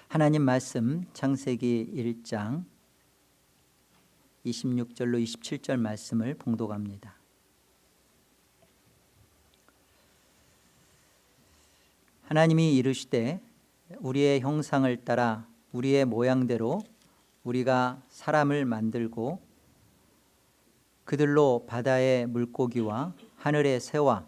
하나님 말씀 창세기 1장 26절로 27절 말씀을 봉독합니다. 하나님이 이르시되 우리의 형상을 따라 우리의 모양대로 우리가 사람을 만들고 그들로 바다의 물고기와 하늘의 새와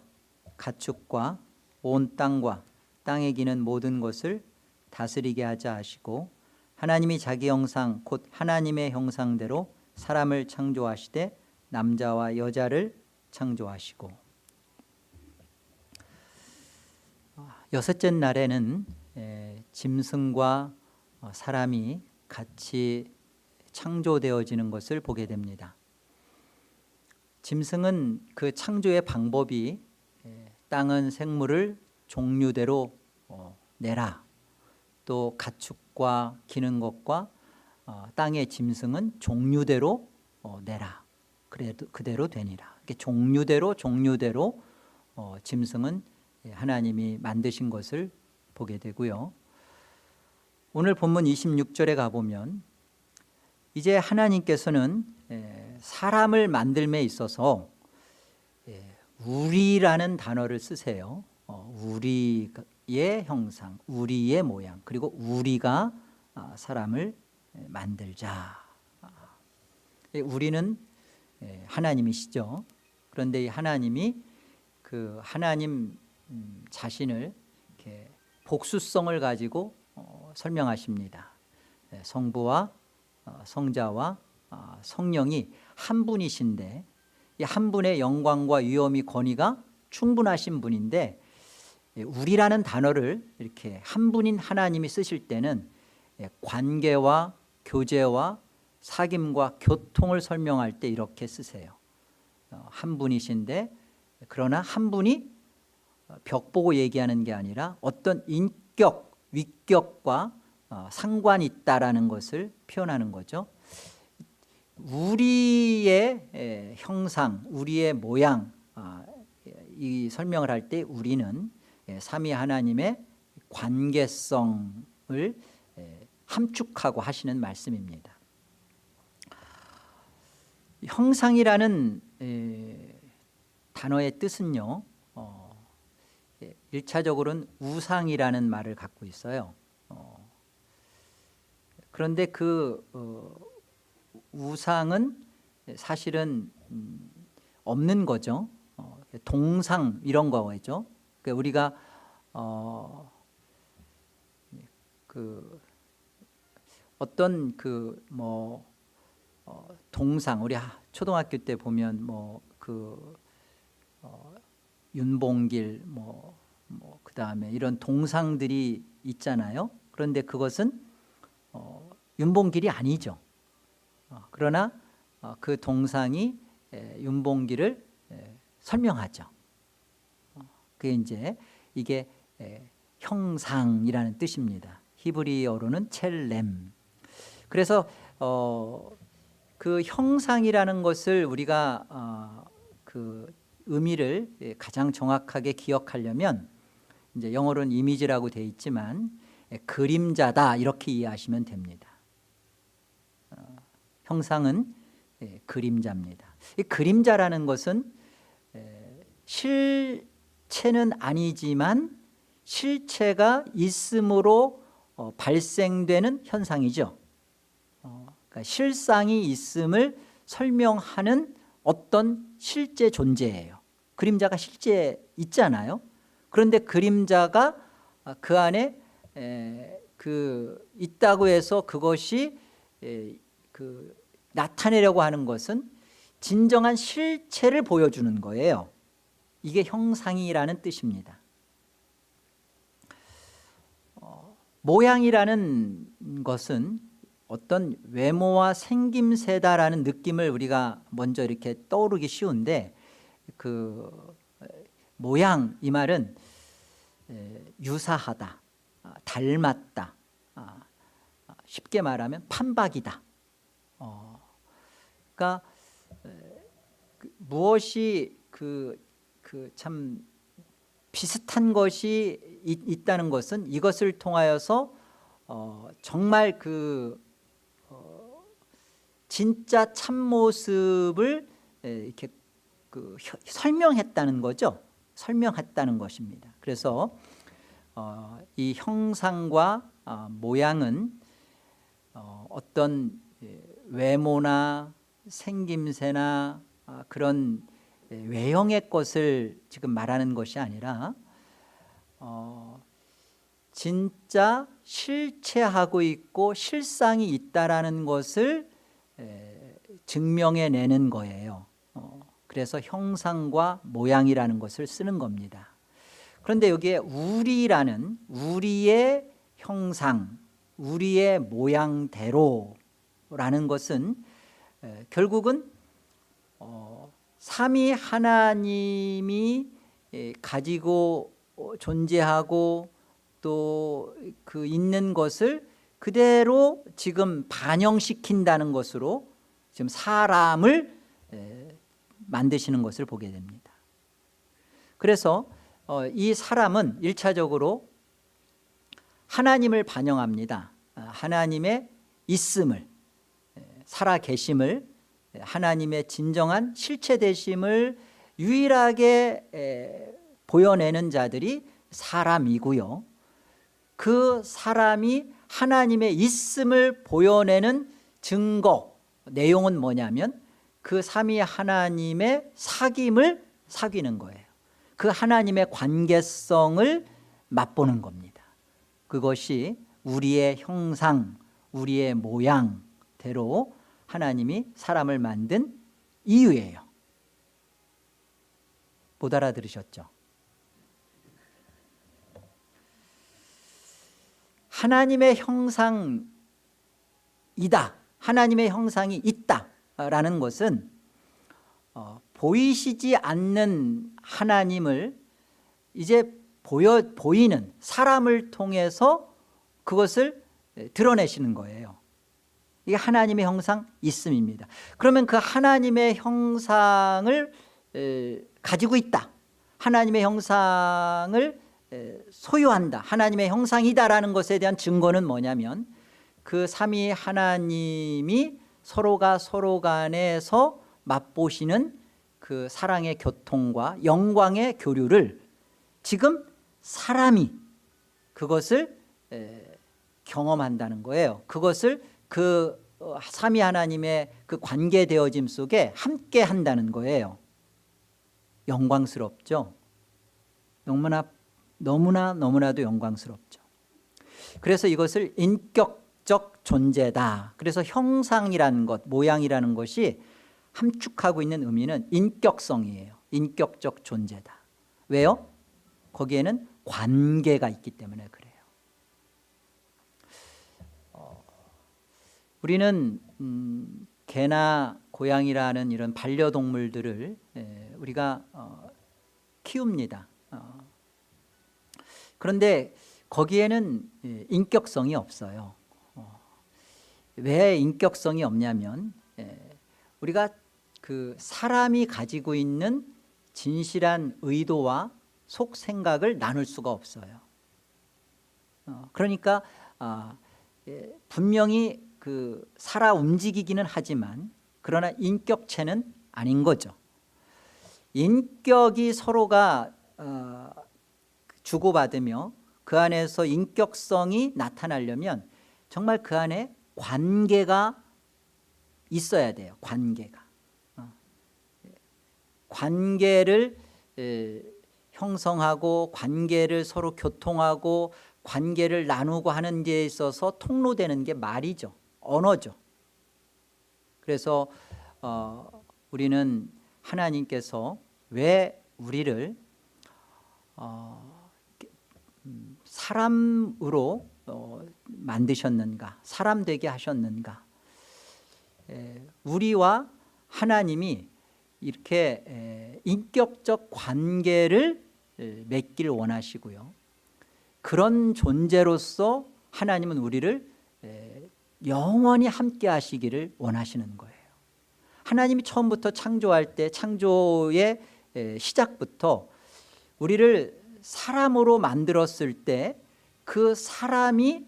가축과 온 땅과 땅에 기는 모든 것을 다스리게 하자 하시고, 하나님이 자기 형상 곧 하나님의 형상대로 사람을 창조하시되 남자와 여자를 창조하시고, 여섯째 날에는 짐승과 사람이 같이 창조되어지는 것을 보게 됩니다. 짐승은 그 창조의 방법이 땅은 생물을 종류대로 내라, 또 가축과 기는 것과 땅의 짐승은 종류대로 내라, 그대로 되니라. 종류대로 짐승은 하나님이 만드신 것을 보게 되고요. 오늘 본문 26절에 가보면 이제 하나님께서는 사람을 만들매 있어서 우리라는 단어를 쓰세요. 우리의 형상, 우리의 모양, 그리고 우리가 사람을 만들자. 우리는 하나님이시죠. 그런데 이 하나님이 그 하나님 자신을 이렇게 복수성을 가지고 설명하십니다. 성부와 성자와 성령이 한 분이신데, 이 한 분의 영광과 위엄이 권위가 충분하신 분인데, 우리라는 단어를 이렇게 한 분인 하나님이 쓰실 때는 관계와 교제와 사귐과 교통을 설명할 때 이렇게 쓰세요. 한 분이신데, 그러나 한 분이 벽 보고 얘기하는 게 아니라 어떤 인격, 위격과 상관이 있다라는 것을 표현하는 거죠. 우리의 형상, 우리의 모양, 이 설명을 할 때 우리는 삼위 하나님의 관계성을 함축하고 하시는 말씀입니다. 형상이라는 단어의 뜻은요, 1차적으로는 우상이라는 말을 갖고 있어요. 그런데 그 우상은 사실은 없는 거죠. 동상 이런 거죠. 그러니까 우리가 어떤 동상, 우리 초등학교 때 보면 윤봉길 그 다음에 이런 동상들이 있잖아요. 그런데 그것은 윤봉길이 아니죠. 그러나 그 동상이 윤봉길을 설명하죠. 그게 이게 형상이라는 뜻입니다. 히브리어로는 첼렘. 그래서 그 형상이라는 것을 우리가 그 의미를 가장 정확하게 기억하려면, 이제 영어로는 이미지라고 되어 있지만 그림자다 이렇게 이해하시면 됩니다. 형상은 그림자입니다. 이 그림자라는 것은 실체는 아니지만 실체가 있음으로 발생되는 현상이죠. 그러니까 실상이 있음을 설명하는 어떤 실제 존재예요. 그림자가 실제 있잖아요. 그런데 그림자가 그 안에 있다고 해서 그것이 나타내려고 하는 것은 진정한 실체를 보여주는 거예요. 이게 형상이라는 뜻입니다. 모양이라는 것은 어떤 외모와 생김새다라는 느낌을 우리가 먼저 이렇게 떠오르기 쉬운데, 그 모양, 이 말은 유사하다, 닮았다, 쉽게 말하면 판박이다. 그러니까 무엇이 참 비슷한 것이 있다는 것은 이것을 통하여서 정말 진짜 참모습을 이렇게 설명했다는 거죠. 설명했다는 것입니다. 그래서 이 형상과 모양은 어떤 외모나 생김새나 그런 외형의 것을 지금 말하는 것이 아니라 진짜 실체하고 있고 실상이 있다라는 것을 증명해내는 거예요. 그래서 형상과 모양이라는 것을 쓰는 겁니다. 그런데 여기에 우리라는 우리의 형상, 우리의 모양대로라는 것은 결국은 삼위 하나님이 가지고 존재하고 또 그 있는 것을 그대로 지금 반영시킨다는 것으로 지금 사람을 만드시는 것을 보게 됩니다. 그래서 이 사람은 1차적으로 하나님을 반영합니다. 하나님의 있음을, 살아계심을, 하나님의 진정한 실체되심을 유일하게 보여내는 자들이 사람이고요. 그 사람이 하나님의 있음을 보여내는 증거, 내용은 뭐냐면 그 삼위 하나님의 사귐을 사귀는 거예요. 그 하나님의 관계성을 맛보는 겁니다. 그것이 우리의 형상, 우리의 모양대로 하나님이 사람을 만든 이유예요. 못 알아들으셨죠? 하나님의 형상이다, 하나님의 형상이 있다라는 것은 보이시지 않는 하나님을 이제 보이는 사람을 통해서 그것을 드러내시는 거예요. 이게 하나님의 형상 있음입니다. 그러면 그 하나님의 형상을 가지고 있다, 하나님의 형상을 소유한다, 하나님의 형상이다라는 것에 대한 증거는 뭐냐면 그 삼위 하나님이 서로가 서로 간에서 맛보시는 그 사랑의 교통과 영광의 교류를 지금 사람이 그것을 경험한다는 거예요. 그것을 그 삼위 하나님의 그 관계되어짐 속에 함께 한다는 거예요. 영광스럽죠? 너무나도 영광스럽죠. 그래서 이것을 인격적 존재다. 그래서 형상이라는 것, 모양이라는 것이 함축하고 있는 의미는 인격성이에요. 인격적 존재다. 왜요? 거기에는 관계가 있기 때문에 그래요. 우리는 개나 고양이라는 이런 반려동물들을 우리가 키웁니다. 그런데 거기에는 인격성이 없어요. 왜 인격성이 없냐면 우리가 그 사람이 가지고 있는 진실한 의도와 속 생각을 나눌 수가 없어요. 그러니까 분명히 그 살아 움직이기는 하지만 그러나 인격체는 아닌 거죠. 인격이 서로가 주고받으며 그 안에서 인격성이 나타나려면 정말 그 안에 관계가 있어야 돼요. 관계를 형성하고 관계를 서로 교통하고 관계를 나누고 하는 데 있어서 통로되는 게 말이죠. 언어죠. 그래서 우리는 하나님께서 왜 우리를 사람으로 만드셨는가, 사람 되게 하셨는가. 우리와 하나님이 이렇게 인격적 관계를 맺기를 원하시고요. 그런 존재로서 하나님은 우리를 영원히 함께 하시기를 원하시는 거예요. 하나님이 처음부터 창조할 때 창조의 시작부터 우리를 사람으로 만들었을 때 그 사람이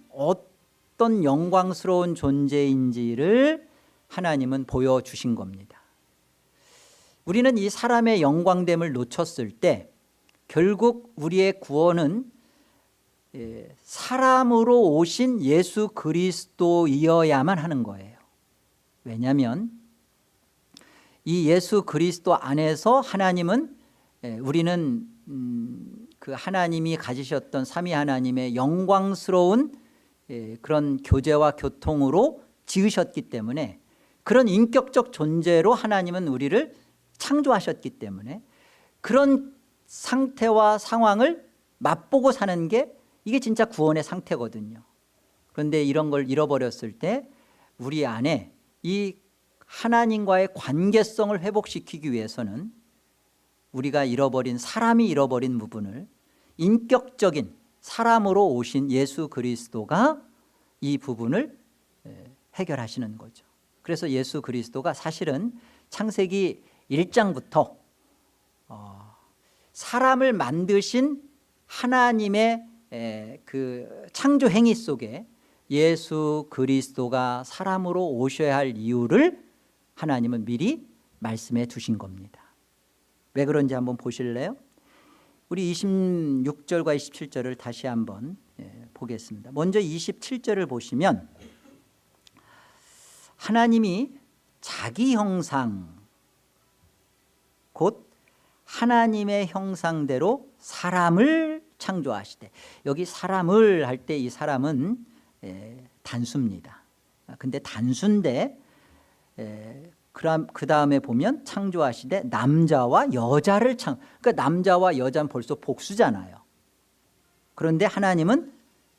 어떤 영광스러운 존재인지를 하나님은 보여주신 겁니다. 우리는 이 사람의 영광됨을 놓쳤을 때 결국 우리의 구원은 사람으로 오신 예수 그리스도이어야만 하는 거예요. 왜냐하면 이 예수 그리스도 안에서 하나님은 우리는 그 하나님이 가지셨던 삼위 하나님의 영광스러운 그런 교제와 교통으로 지으셨기 때문에, 그런 인격적 존재로 하나님은 우리를 창조하셨기 때문에 그런 상태와 상황을 맛보고 사는 게 이게 진짜 구원의 상태거든요. 그런데 이런 걸 잃어버렸을 때 우리 안에 이 하나님과의 관계성을 회복시키기 위해서는 우리가 잃어버린, 사람이 잃어버린 부분을 인격적인 사람으로 오신 예수 그리스도가 이 부분을 해결하시는 거죠. 그래서 예수 그리스도가 사실은 창세기 1장부터 사람을 만드신 하나님의 그 창조 행위 속에 예수 그리스도가 사람으로 오셔야 할 이유를 하나님은 미리 말씀해 두신 겁니다. 왜 그런지 한번 보실래요? 우리 26절과 27절을 다시 한번 보겠습니다. 먼저 27절을 보시면 하나님이 자기 형상, 곧 하나님의 형상대로 사람을 창조하시되, 여기 사람을 할 때 이 사람은 단수입니다. 근데 단수인데 그 다음에 보면 창조하시되 남자와 여자를 그러니까 남자와 여자는 벌써 복수잖아요. 그런데 하나님은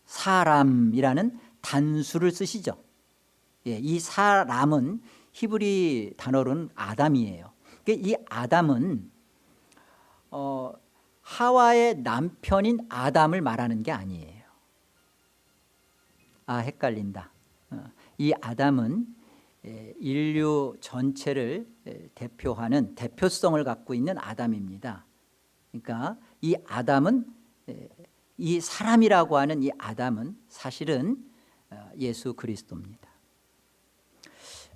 사람이라는 단수를 쓰시죠. 이 사람은 히브리 단어로는 아담이에요. 이 아담은 하와의 남편인 아담을 말하는 게 아니에요. 헷갈린다. 이 아담은 인류 전체를 대표하는 대표성을 갖고 있는 아담입니다. 그러니까 이 아담은, 이 사람이라고 하는 이 아담은 사실은 예수 그리스도입니다.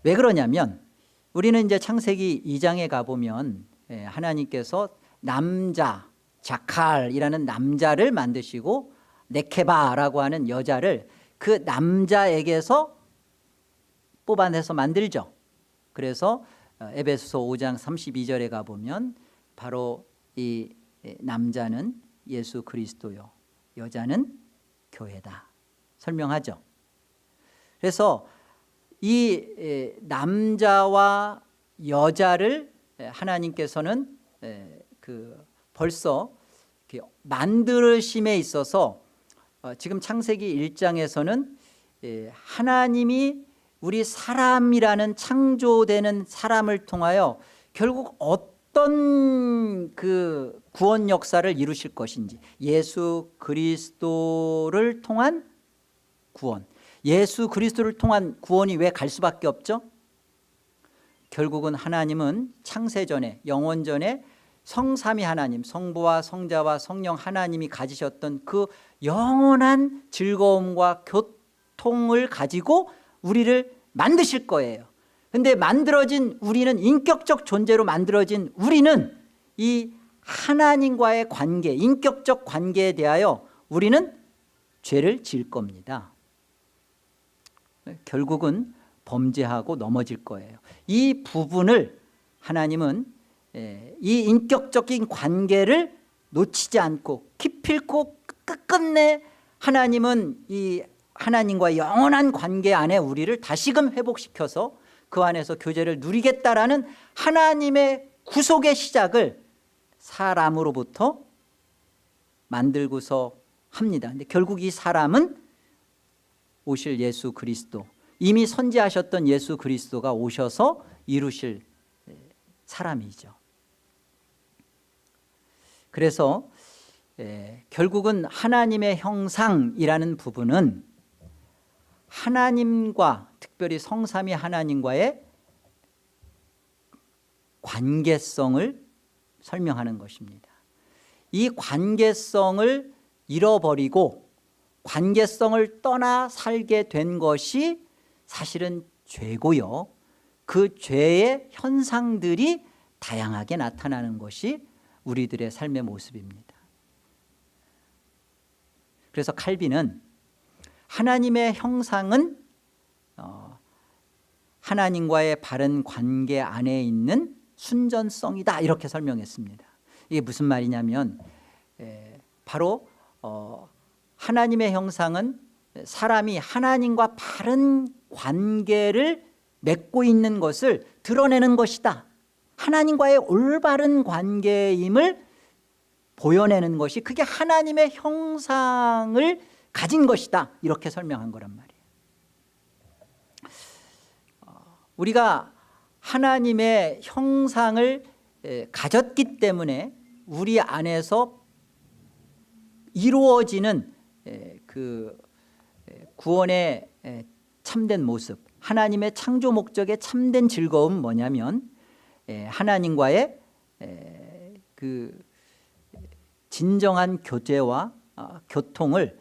왜 그러냐면 우리는 이제 창세기 2장에 가보면 하나님께서 남자, 자칼이라는 남자를 만드시고 네케바라고 하는 여자를 그 남자에게서 뽑아내서 만들죠. 그래서 에베소서 5장 32절에 가보면 바로 이 남자는 예수 그리스도요, 여자는 교회다 설명하죠. 그래서 이 남자와 여자를 하나님께서는 벌써 만드심에 있어서 지금 창세기 1장에서는 하나님이 우리 사람이라는 창조되는 사람을 통하여 결국 어떤 그 구원 역사를 이루실 것인지, 예수 그리스도를 통한 구원, 예수 그리스도를 통한 구원이 왜 갈 수밖에 없죠? 결국은 하나님은 창세전에, 영원전에 성삼위 하나님, 성부와 성자와 성령 하나님이 가지셨던 그 영원한 즐거움과 교통을 가지고 우리를 만드실 거예요. 근데 만들어진 우리는, 인격적 존재로 만들어진 우리는 이 하나님과의 관계, 인격적 관계에 대하여 우리는 죄를 지을 겁니다. 결국은 범죄하고 넘어질 거예요. 이 부분을 하나님은 이 인격적인 관계를 놓치지 않고 기필코 끝끝내 하나님은 이 하나님과 영원한 관계 안에 우리를 다시금 회복시켜서 그 안에서 교제를 누리겠다라는 하나님의 구속의 시작을 사람으로부터 만들고서 합니다. 근데 결국 이 사람은 오실 예수 그리스도, 이미 선지하셨던 예수 그리스도가 오셔서 이루실 사람이죠. 그래서 결국은 하나님의 형상이라는 부분은 하나님과, 특별히 성삼위 하나님과의 관계성을 설명하는 것입니다. 이 관계성을 잃어버리고 관계성을 떠나 살게 된 것이 사실은 죄고요. 그 죄의 현상들이 다양하게 나타나는 것이 우리들의 삶의 모습입니다. 그래서 칼빈은 하나님의 형상은 하나님과의 바른 관계 안에 있는 순전성이다, 이렇게 설명했습니다. 이게 무슨 말이냐면 바로 하나님의 형상은 사람이 하나님과 바른 관계를 맺고 있는 것을 드러내는 것이다. 하나님과의 올바른 관계임을 보여내는 것이, 그게 하나님의 형상을 가진 것이다, 이렇게 설명한 거란 말이에요. 우리가 하나님의 형상을 가졌기 때문에 우리 안에서 이루어지는 그 구원의 참된 모습, 하나님의 창조 목적의 참된 즐거움은 뭐냐면 하나님과의 그 진정한 교제와 교통을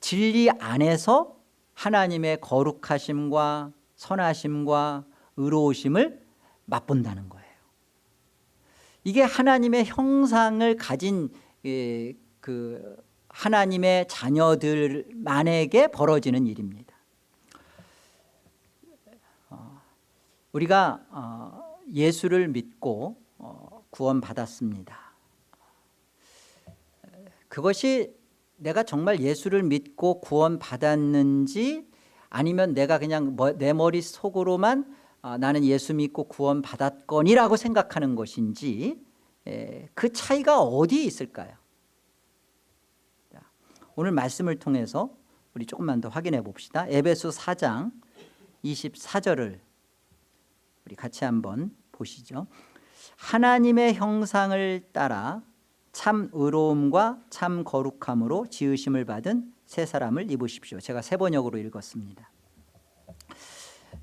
진리 안에서 하나님의 거룩하심과 선하심과 의로우심을 맛본다는 거예요. 이게 하나님의 형상을 가진 그 하나님의 자녀들만에게 벌어지는 일입니다. 우리가 예수를 믿고 구원받았습니다. 그것이 내가 정말 예수를 믿고 구원받았는지, 아니면 내가 그냥 내 머릿속으로만 나는 예수 믿고 구원받았거니라고 생각하는 것인지, 그 차이가 어디에 있을까요? 오늘 말씀을 통해서 우리 조금만 더 확인해 봅시다. 에베소 4장 24절을 우리 같이 한번 보시죠. 하나님의 형상을 따라 참 의로움과 참 거룩함으로 지으심을 받은 새 사람을 입으십시오. 제가 새 번역으로 읽었습니다.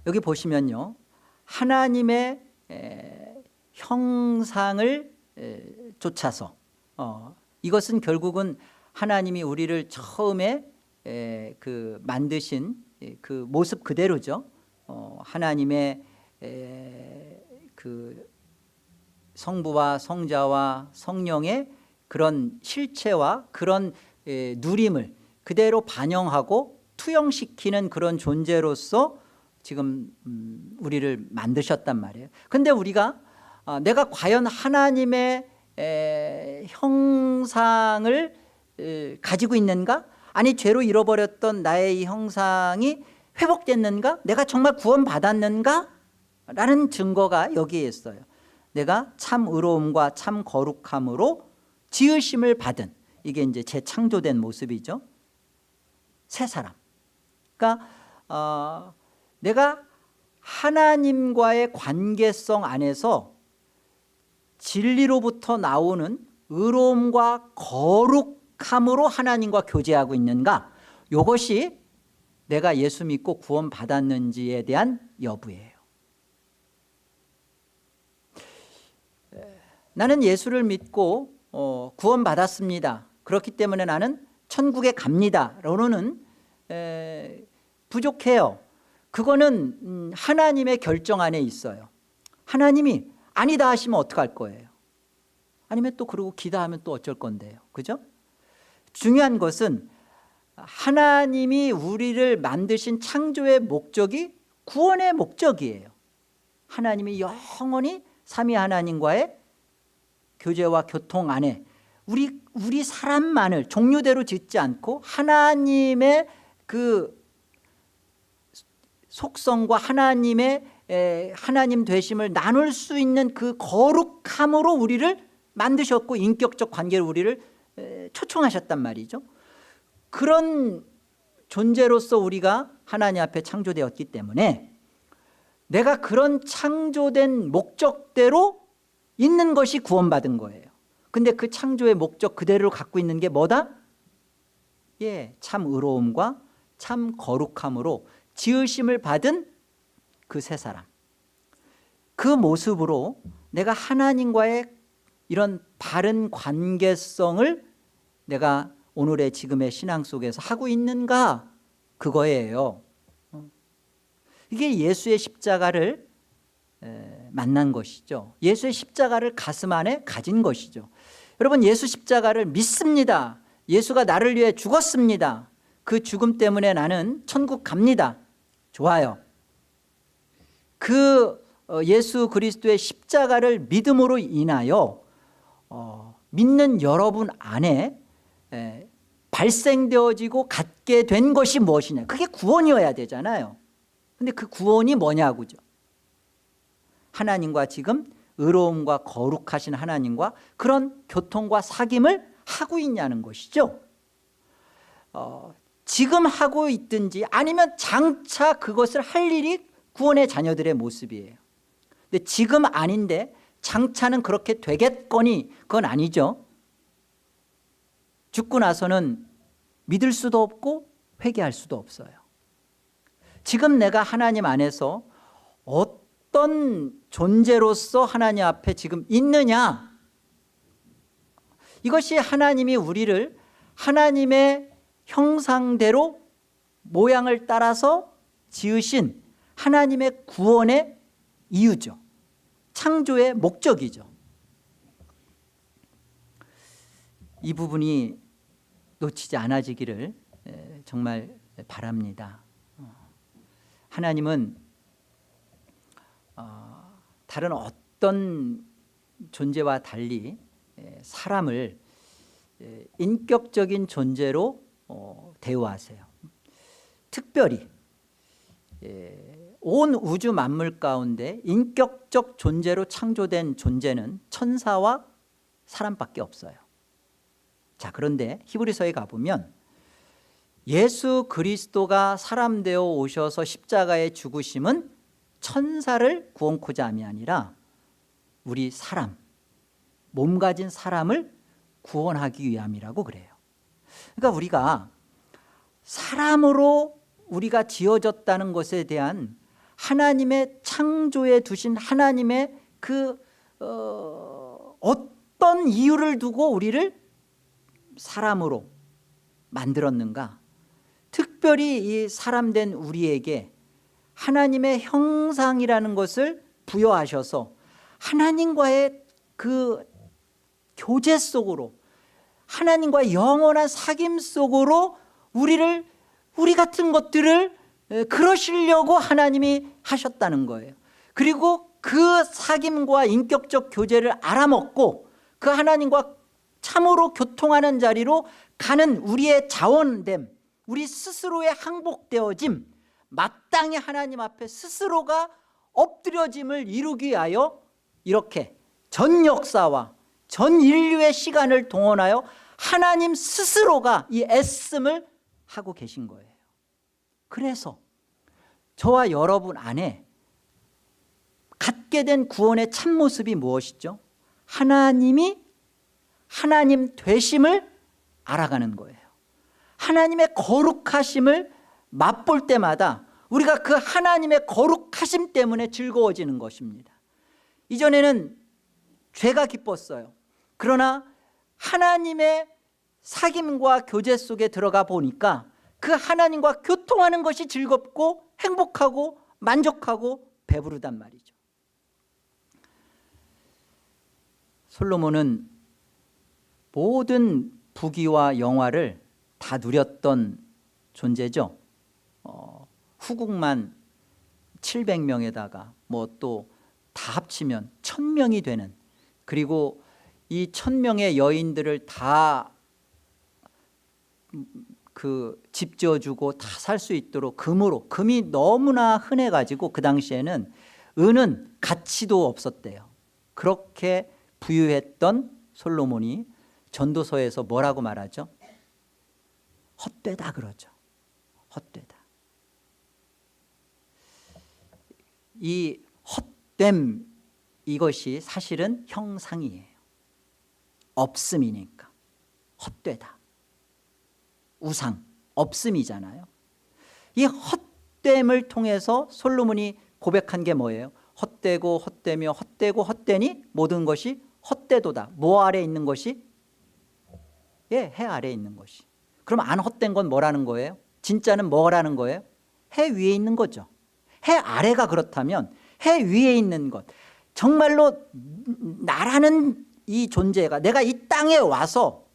여기 보시면요, 하나님의 형상을 쫓아서, 이것은 결국은 하나님이 우리를 처음에 그 만드신 그 모습 그대로죠. 하나님의 그 성부와 성자와 성령의 그런 실체와 그런 누림을 그대로 반영하고 투영시키는 그런 존재로서 지금 우리를 만드셨단 말이에요. 그런데 우리가 내가 과연 하나님의 형상을 가지고 있는가? 아니, 죄로 잃어버렸던 나의 이 형상이 회복됐는가? 내가 정말 구원받았는가? 라는 증거가 여기에 있어요. 내가 참 의로움과 참 거룩함으로 지으심을 받은, 이게 이제 재창조된 모습이죠. 새 사람. 그러니까 내가 하나님과의 관계성 안에서 진리로부터 나오는 의로움과 거룩함으로 하나님과 교제하고 있는가? 이것이 내가 예수 믿고 구원받았는지에 대한 여부예요. 나는 예수를 믿고 구원받았습니다. 그렇기 때문에 나는 천국에 갑니다. 라고는 부족해요. 그거는 하나님의 결정 안에 있어요. 하나님이 아니다 하시면 어떡할 거예요? 아니면 또 그러고 기다하면 또 어쩔 건데요. 그죠? 중요한 것은 하나님이 우리를 만드신 창조의 목적이 구원의 목적이에요. 하나님이 영원히 삼위 하나님과의 교제와 교통 안에 우리 사람만을 종류대로 짓지 않고 하나님의 그 속성과 하나님의 하나님 되심을 나눌 수 있는 그 거룩함으로 우리를 만드셨고 인격적 관계로 우리를 초청하셨단 말이죠. 그런 존재로서 우리가 하나님 앞에 창조되었기 때문에 내가 그런 창조된 목적대로 있는 것이 구원받은 거예요. 근데 그 창조의 목적 그대로 갖고 있는 게 뭐다? 참 의로움과 참 거룩함으로 지으심을 받은 그 새 사람. 그 모습으로 내가 하나님과의 이런 바른 관계성을 내가 오늘의 지금의 신앙 속에서 하고 있는가? 그거예요. 이게 예수의 십자가를 만난 것이죠. 예수의 십자가를 가슴 안에 가진 것이죠. 여러분, 예수 십자가를 믿습니다. 예수가 나를 위해 죽었습니다. 그 죽음 때문에 나는 천국 갑니다. 좋아요. 그 예수 그리스도의 십자가를 믿음으로 인하여 믿는 여러분 안에 발생되어지고 갖게 된 것이 무엇이냐? 그게 구원이어야 되잖아요. 근데 그 구원이 뭐냐고죠. 하나님과 지금 의로움과 거룩하신 하나님과 그런 교통과 사귐을 하고 있냐는 것이죠. 지금 하고 있든지 아니면 장차 그것을 할 일이 구원의 자녀들의 모습이에요. 근데 지금 아닌데 장차는 그렇게 되겠거니 그건 아니죠. 죽고 나서는 믿을 수도 없고 회개할 수도 없어요. 지금 내가 하나님 안에서 어떤 존재로서 하나님 앞에 지금 있느냐, 이것이 하나님이 우리를 하나님의 형상대로 모양을 따라서 지으신 하나님의 구원의 이유죠. 창조의 목적이죠. 이 부분이 놓치지 않아지기를 정말 바랍니다. 하나님은 다른 어떤 존재와 달리 사람을 인격적인 존재로 대우하세요. 특별히 온 우주 만물 가운데 인격적 존재로 창조된 존재는 천사와 사람밖에 없어요. 자, 그런데 히브리서에 가보면 예수 그리스도가 사람 되어 오셔서 십자가에 죽으심은 천사를 구원코자 함이 아니라 우리 사람, 몸 가진 사람을 구원하기 위함이라고 그래요. 그러니까 우리가 사람으로 우리가 지어졌다는 것에 대한 하나님의 창조에 두신 하나님의 그 어떤 이유를 두고 우리를 사람으로 만들었는가? 특별히 이 사람된 우리에게 하나님의 형상이라는 것을 부여하셔서 하나님과의 그 교제 속으로, 하나님과의 영원한 사귐 속으로 우리 같은 것들을 그러시려고 하나님이 하셨다는 거예요. 그리고 그 사귐과 인격적 교제를 알아먹고 그 하나님과 참으로 교통하는 자리로 가는 우리의 자원됨, 우리 스스로의 항복되어짐, 마땅히 하나님 앞에 스스로가 엎드려짐을 이루기 위하여 이렇게 전 역사와 전 인류의 시간을 동원하여 하나님 스스로가 이 애씀을 하고 계신 거예요. 그래서 저와 여러분 안에 갖게 된 구원의 참모습이 무엇이죠? 하나님이 하나님 되심을 알아가는 거예요. 하나님의 거룩하심을 맛볼 때마다 우리가 그 하나님의 거룩하심 때문에 즐거워지는 것입니다. 이전에는 죄가 기뻤어요. 그러나 하나님의 사귐과 교제 속에 들어가 보니까 그 하나님과 교통하는 것이 즐겁고 행복하고 만족하고 배부르단 말이죠. 솔로몬은 모든 부귀와 영화를 다 누렸던 존재죠. 후궁만 700명에다가 뭐 또 다 합치면 1000명이 되는, 그리고 이 1000명의 여인들을 다 그 집 지어주고 다 살 수 있도록 금이 너무나 흔해가지고 그 당시에는 은은 가치도 없었대요. 그렇게 부유했던 솔로몬이 전도서에서 뭐라고 말하죠? 헛되다 그러죠. 헛되다. 이 헛됨, 이것이 사실은 형상이에요. 없음이니까. 헛되다. 우상, 없음이잖아요. 이 헛됨을 통해서 솔로몬이 고백한 게 뭐예요? 헛되고 헛되며 헛되고 헛되니 모든 것이 헛되도다. 뭐 아래 있는 것이? 해 아래에 있는 것이. 그럼 안 헛된 건 뭐라는 거예요? 진짜는 뭐라는 거예요? 해 위에 있는 거죠. 해 아래가 그렇다면 해 위에 있는 것, 정말로 나라는 이 존재가, 내가 이 땅에 와서,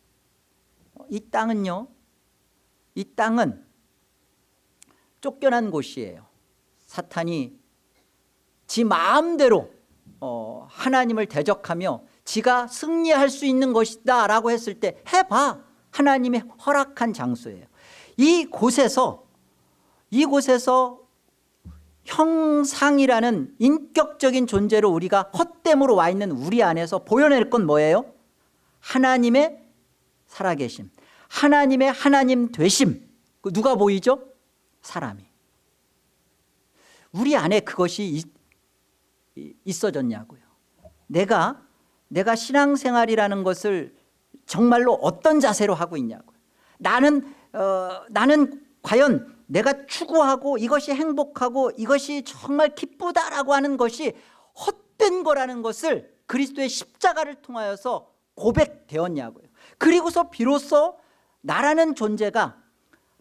이 땅은요, 이 땅은 쫓겨난 곳이에요. 사탄이 지 마음대로 하나님을 대적하며 지가 승리할 수 있는 것이다 라고 했을 때, 해봐, 하나님의 허락한 장소예요. 이곳에서 형상이라는 인격적인 존재로 우리가 헛됨으로 와 있는 우리 안에서 보여낼 건 뭐예요? 하나님의 살아계심, 하나님의 하나님 되심. 누가 보이죠? 사람이. 우리 안에 그것이 있어졌냐고요. 내가 신앙생활이라는 것을 정말로 어떤 자세로 하고 있냐고요. 나는 과연 내가 추구하고 이것이 행복하고 이것이 정말 기쁘다라고 하는 것이 헛된 거라는 것을 그리스도의 십자가를 통하여서 고백되었냐고요. 그리고서 비로소 나라는 존재가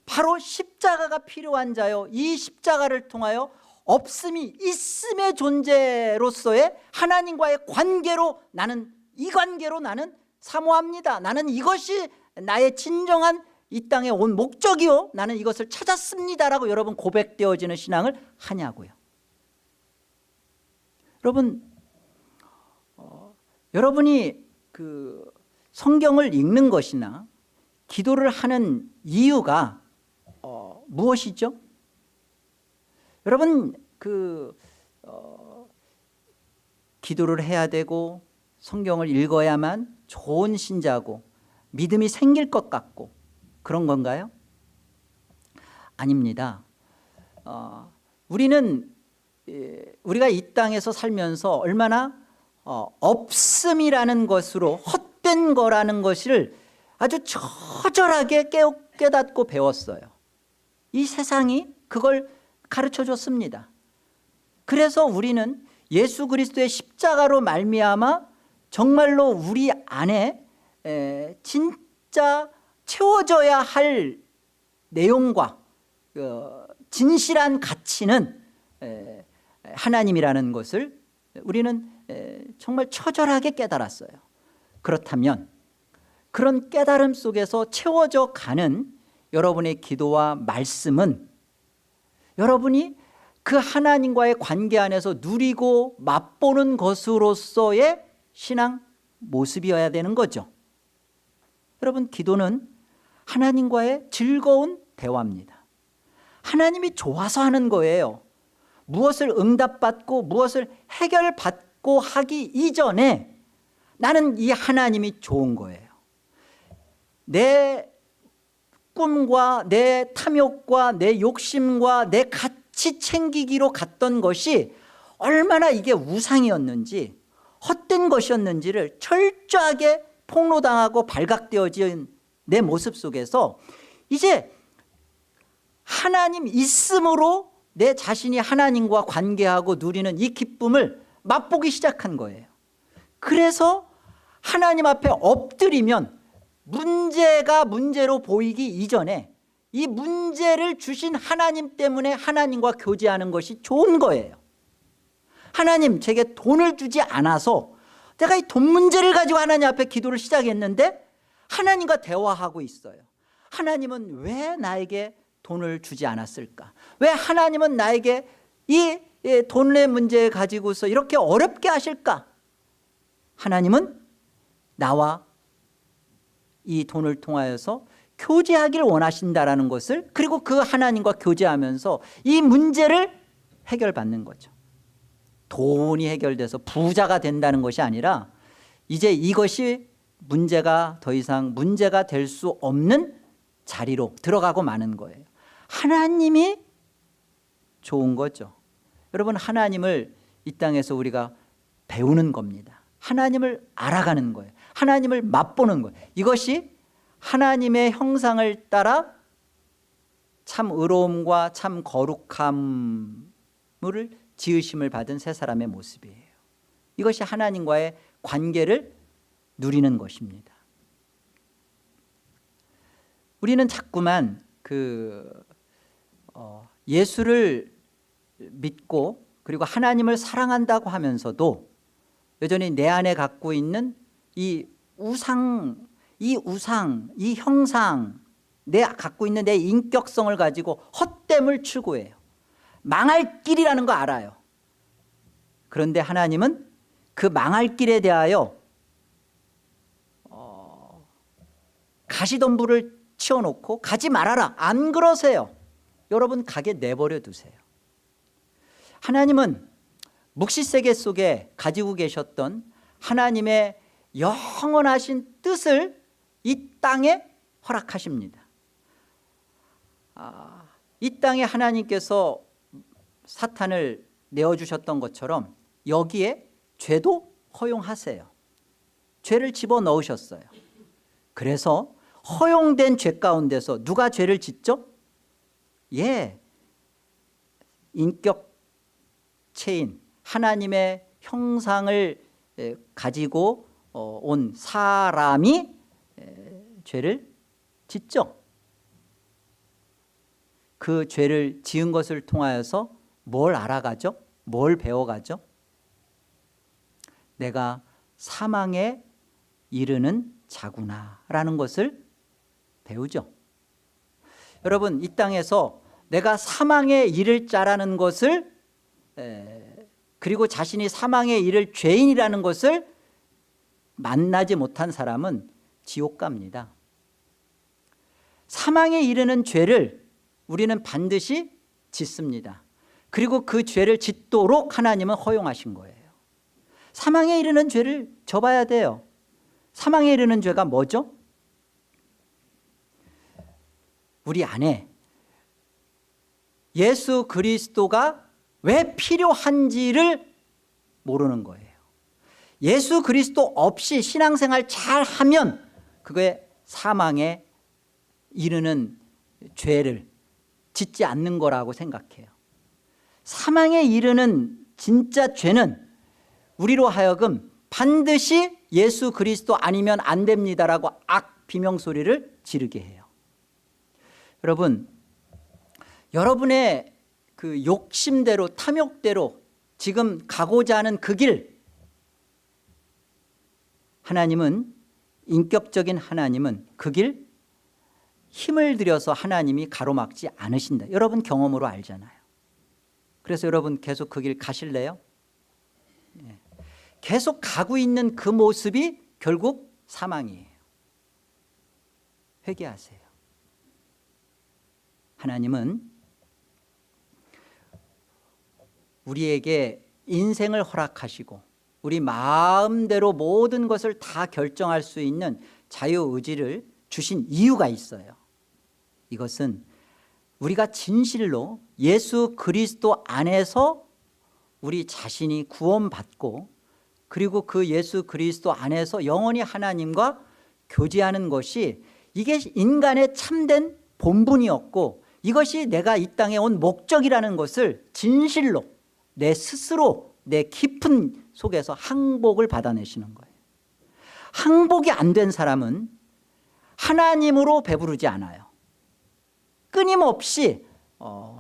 바로 십자가가 필요한 자요, 이 십자가를 통하여 없음이 있음의 존재로서의 하나님과의 관계로, 나는 이 관계로 나는 사모합니다. 나는 이것이 나의 진정한 이 땅에 온 목적이요, 나는 이것을 찾았습니다라고 여러분 고백되어지는 신앙을 하냐고요. 여러분, 여러분이 그 성경을 읽는 것이나 기도를 하는 이유가 무엇이죠? 여러분, 기도를 해야 되고 성경을 읽어야만 좋은 신자고 믿음이 생길 것 같고 그런 건가요? 아닙니다. 우리가 이 땅에서 살면서 얼마나 없음이라는 것으로, 헛된 거라는 것을 아주 처절하게 깨닫고 배웠어요. 이 세상이 그걸 가르쳐 줬습니다. 그래서 우리는 예수 그리스도의 십자가로 말미암아 정말로 우리 안에 진짜 채워져야 할 내용과 진실한 가치는 하나님이라는 것을 우리는 정말 처절하게 깨달았어요. 그렇다면 그런 깨달음 속에서 채워져 가는 여러분의 기도와 말씀은 여러분이 그 하나님과의 관계 안에서 누리고 맛보는 것으로서의 신앙 모습이어야 되는 거죠. 여러분, 기도는 하나님과의 즐거운 대화입니다. 하나님이 좋아서 하는 거예요. 무엇을 응답받고 무엇을 해결받고 하기 이전에 나는 이 하나님이 좋은 거예요. 내 꿈과 내 탐욕과 내 욕심과 내 가치 챙기기로 갔던 것이 얼마나 이게 우상이었는지, 헛된 것이었는지를 철저하게 폭로당하고 발각되어진 내 모습 속에서 이제 하나님 있음으로 내 자신이 하나님과 관계하고 누리는 이 기쁨을 맛보기 시작한 거예요. 그래서 하나님 앞에 엎드리면 문제가 문제로 보이기 이전에 이 문제를 주신 하나님 때문에 하나님과 교제하는 것이 좋은 거예요. 하나님, 제게 돈을 주지 않아서 내가 이 돈 문제를 가지고 하나님 앞에 기도를 시작했는데 하나님과 대화하고 있어요. 하나님은 왜 나에게 돈을 주지 않았을까? 왜 하나님은 나에게 이 돈의 문제 가지고서 이렇게 어렵게 하실까? 하나님은 나와 이 돈을 통하여서 교제하기를 원하신다라는 것을, 그리고 그 하나님과 교제하면서 이 문제를 해결받는 거죠. 돈이 해결돼서 부자가 된다는 것이 아니라 이제 이것이 문제가 더 이상 문제가 될 수 없는 자리로 들어가고 마는 거예요. 하나님이 좋은 거죠. 여러분, 하나님을 이 땅에서 우리가 배우는 겁니다. 하나님을 알아가는 거예요. 하나님을 맛보는 거예요. 이것이 하나님의 형상을 따라 참 의로움과 참 거룩함을 지으심을 받은 세 사람의 모습이에요. 이것이 하나님과의 관계를 누리는 것입니다. 우리는 자꾸만 예수를 믿고 그리고 하나님을 사랑한다고 하면서도 여전히 내 안에 갖고 있는 이 우상, 이 형상, 내 갖고 있는 내 인격성을 가지고 헛됨을 추구해요. 망할 길이라는 거 알아요. 그런데 하나님은 그 망할 길에 대하여 가시덤불을 치워놓고 가지 말아라, 안 그러세요. 여러분 가게 내버려 두세요. 하나님은 묵시세계 속에 가지고 계셨던 하나님의 영원하신 뜻을 이 땅에 허락하십니다. 이 땅에 하나님께서 사탄을 내어주셨던 것처럼 여기에 죄도 허용하세요. 죄를 집어넣으셨어요. 그래서 허용된 죄 가운데서 누가 죄를 짓죠? 인격체인 하나님의 형상을 가지고 온 사람이 죄를 짓죠. 그 죄를 지은 것을 통하여서 뭘 알아가죠? 뭘 배워가죠? 내가 사망에 이르는 자구나 라는 것을 배우죠. 여러분, 이 땅에서 내가 사망에 이를 자라는 것을 그리고 자신이 사망에 이를 죄인이라는 것을 만나지 못한 사람은 지옥 갑니다. 사망에 이르는 죄를 우리는 반드시 짓습니다. 그리고 그 죄를 짓도록 하나님은 허용하신 거예요. 사망에 이르는 죄를 져봐야 돼요. 사망에 이르는 죄가 뭐죠? 우리 안에 예수 그리스도가 왜 필요한지를 모르는 거예요. 예수 그리스도 없이 신앙생활 잘하면 그게 사망에 이르는 죄를 짓지 않는 거라고 생각해요. 사망에 이르는 진짜 죄는 우리로 하여금 반드시 예수 그리스도 아니면 안 됩니다라고 악 비명소리를 지르게 해요. 여러분, 여러분의 그 욕심대로 탐욕대로 지금 가고자 하는 그 길, 하나님은, 인격적인 하나님은 그 길 힘을 들여서 하나님이 가로막지 않으신다. 여러분 경험으로 알잖아요. 그래서 여러분 계속 그 길 가실래요? 계속 가고 있는 그 모습이 결국 사망이에요. 회개하세요. 하나님은 우리에게 인생을 허락하시고 우리 마음대로 모든 것을 다 결정할 수 있는 자유의지를 주신 이유가 있어요. 이것은 우리가 진실로 예수 그리스도 안에서 우리 자신이 구원받고 그리고 그 예수 그리스도 안에서 영원히 하나님과 교제하는 것이 이게 인간의 참된 본분이었고 이것이 내가 이 땅에 온 목적이라는 것을 진실로 내 스스로 내 깊은 속에서 항복을 받아내시는 거예요. 항복이 안 된 사람은 하나님으로 배부르지 않아요. 끊임없이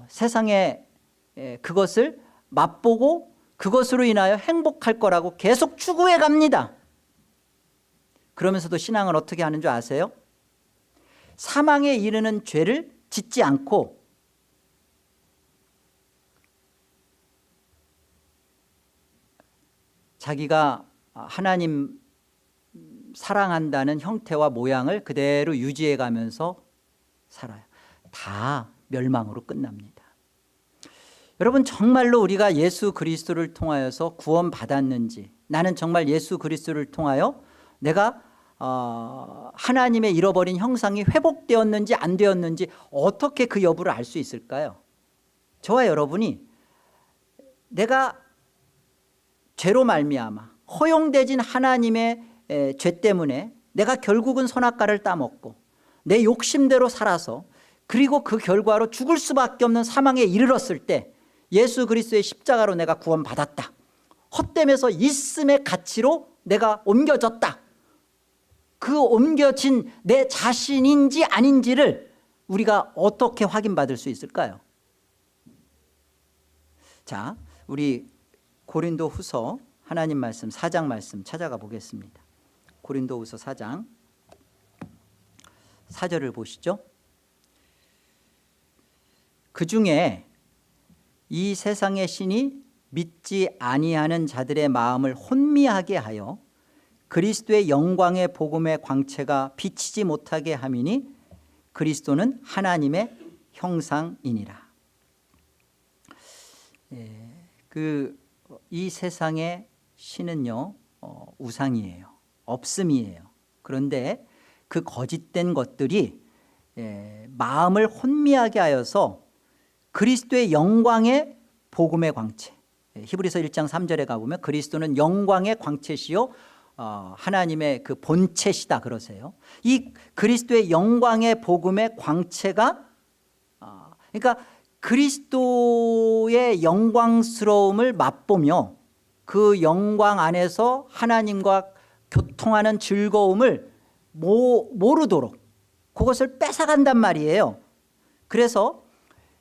세상에 그것을 맛보고 그것으로 인하여 행복할 거라고 계속 추구해 갑니다. 그러면서도 신앙을 어떻게 하는 줄 아세요? 사망에 이르는 죄를 짓지 않고 자기가 하나님 사랑한다는 형태와 모양을 그대로 유지해 가면서 살아요. 다 멸망으로 끝납니다. 여러분, 정말로 우리가 예수 그리스도를 통하여서 구원받았는지, 나는 정말 예수 그리스도를 통하여 내가 하나님의 잃어버린 형상이 회복되었는지 안 되었는지 어떻게 그 여부를 알 수 있을까요? 저와 여러분이 내가 죄로 말미암아 허용되진 하나님의 죄 때문에 내가 결국은 선악과를 따먹고 내 욕심대로 살아서 그리고 그 결과로 죽을 수밖에 없는 사망에 이르렀을 때 예수 그리스도의 십자가로 내가 구원받았다. 헛됨에서 있음의 가치로 내가 옮겨졌다. 그 옮겨진 내 자신인지 아닌지를 우리가 어떻게 확인받을 수 있을까요? 자, 우리 고린도후서 하나님 말씀 4장 말씀 찾아가 보겠습니다. 고린도후서 4장 4절을 보시죠. 그 중에 이 세상의 신이 믿지 아니하는 자들의 마음을 혼미하게 하여 그리스도의 영광의 복음의 광채가 비치지 못하게 함이니 그리스도는 하나님의 형상이니라. 이 세상의 신은요, 우상이에요. 없음이에요. 그런데 그 거짓된 것들이 마음을 혼미하게 하여서 그리스도의 영광의 복음의 광채, 히브리서 1장 3절에 가보면 그리스도는 영광의 광채시요 하나님의 그 본체시다 그러세요. 이 그리스도의 영광의 복음의 광채가 그러니까 그리스도의 영광스러움을 맛보며 그 영광 안에서 하나님과 교통하는 즐거움을 모르도록 그것을 뺏어간단 말이에요. 그래서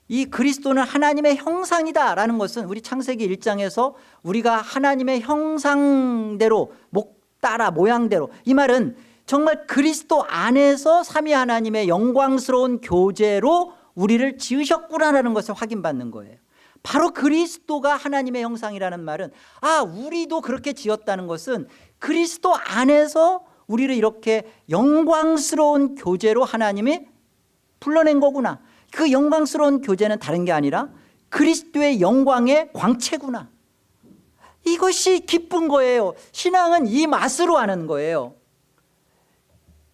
이 그리스도는 하나님의 형상이다라는 것은 우리 창세기 1장에서 우리가 하나님의 형상대로 목 따라 모양대로, 이 말은 정말 그리스도 안에서 삼위 하나님의 영광스러운 교제로 우리를 지으셨구나라는 것을 확인받는 거예요. 바로 그리스도가 하나님의 형상이라는 말은 우리도 그렇게 지었다는 것은 그리스도 안에서 우리를 이렇게 영광스러운 교제로 하나님이 불러낸 거구나. 그 영광스러운 교제는 다른 게 아니라 그리스도의 영광의 광채구나. 이것이 기쁜 거예요. 신앙은 이 맛으로 하는 거예요.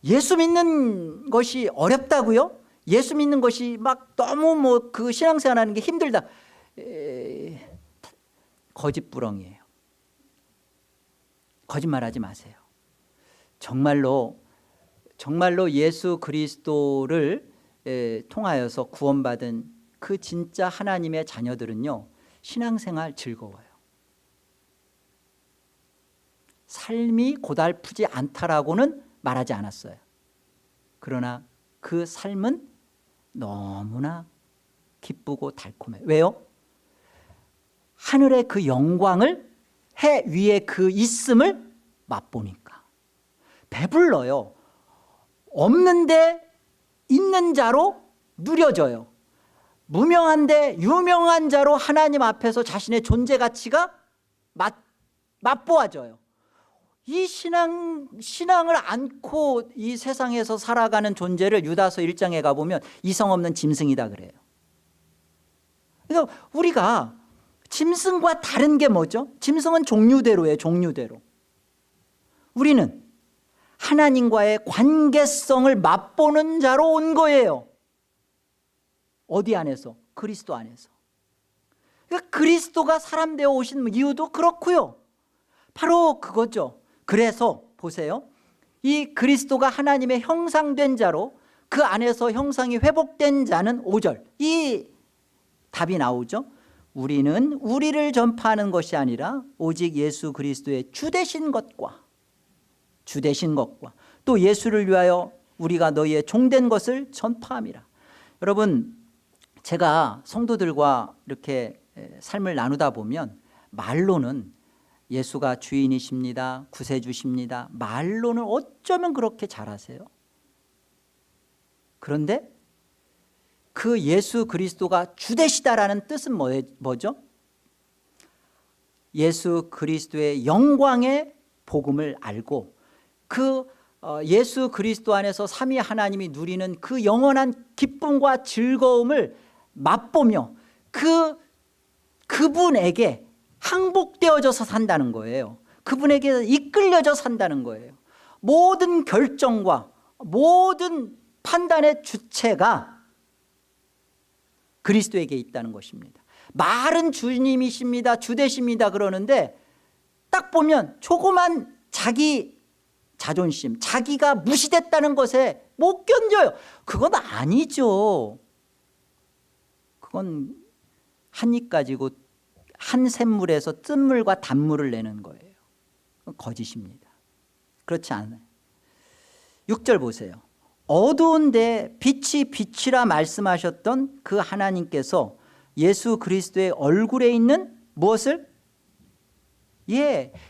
예수 믿는 것이 어렵다고요? 예수 믿는 것이 막 너무 그 신앙생활 하는 게 힘들다. 거짓부렁이에요. 거짓말하지 마세요. 정말로 예수 그리스도를 통하여서 구원받은 그 진짜 하나님의 자녀들은요, 신앙생활 즐거워요. 삶이 고달프지 않다라고는 말하지 않았어요. 그러나 그 삶은 너무나 기쁘고 달콤해요. 왜요? 하늘의 그 영광을, 해 위에 그 있음을 맛보니까 배불러요. 없는데 있는 자로 누려져요. 무명한데 유명한 자로 하나님 앞에서 자신의 존재 가치가 맛보아져요. 이 신앙을 안고 이 세상에서 살아가는 존재를 유다서 1장에 가보면 이성 없는 짐승이다 그래요. 그러니까 우리가 짐승과 다른 게 뭐죠? 짐승은 종류대로예요. 종류대로. 우리는 하나님과의 관계성을 맛보는 자로 온 거예요. 어디 안에서? 그리스도 안에서. 그러니까 그리스도가 사람 되어 오신 이유도 그렇고요. 바로 그거죠. 그래서 보세요. 이 그리스도가 하나님의 형상된 자로 그 안에서 형상이 회복된 자는 5절. 이 답이 나오죠. 우리는 우리를 전파하는 것이 아니라 오직 예수 그리스도의 주되신 것과 또 예수를 위하여 우리가 너희의 종된 것을 전파함이라. 여러분, 제가 성도들과 이렇게 삶을 나누다 보면 말로는 예수가 주인이십니다, 구세주십니다, 말로는 어쩌면 그렇게 잘하세요. 그런데 그 예수 그리스도가 주되시다라는 뜻은 뭐죠? 예수 그리스도의 영광의 복음을 알고 그 예수 그리스도 안에서 삼위 하나님이 누리는 그 영원한 기쁨과 즐거움을 맛보며 그분에게 항복되어져서 산다는 거예요. 그분에게 이끌려져 산다는 거예요. 모든 결정과 모든 판단의 주체가 그리스도에게 있다는 것입니다. 말은 주님이십니다, 주되십니다 그러는데 딱 보면 조그만 자기 자존심, 자기가 무시됐다는 것에 못 견뎌요. 그건 아니죠. 그건 한 입 가지고 한 샘물에서 뜬물과 단물을 내는 거예요. 거짓입니다. 그렇지 않아요. 6절 보세요. 어두운데 빛이 빛이라 말씀하셨던 그 하나님께서 예수 그리스도의 얼굴에 있는 무엇을?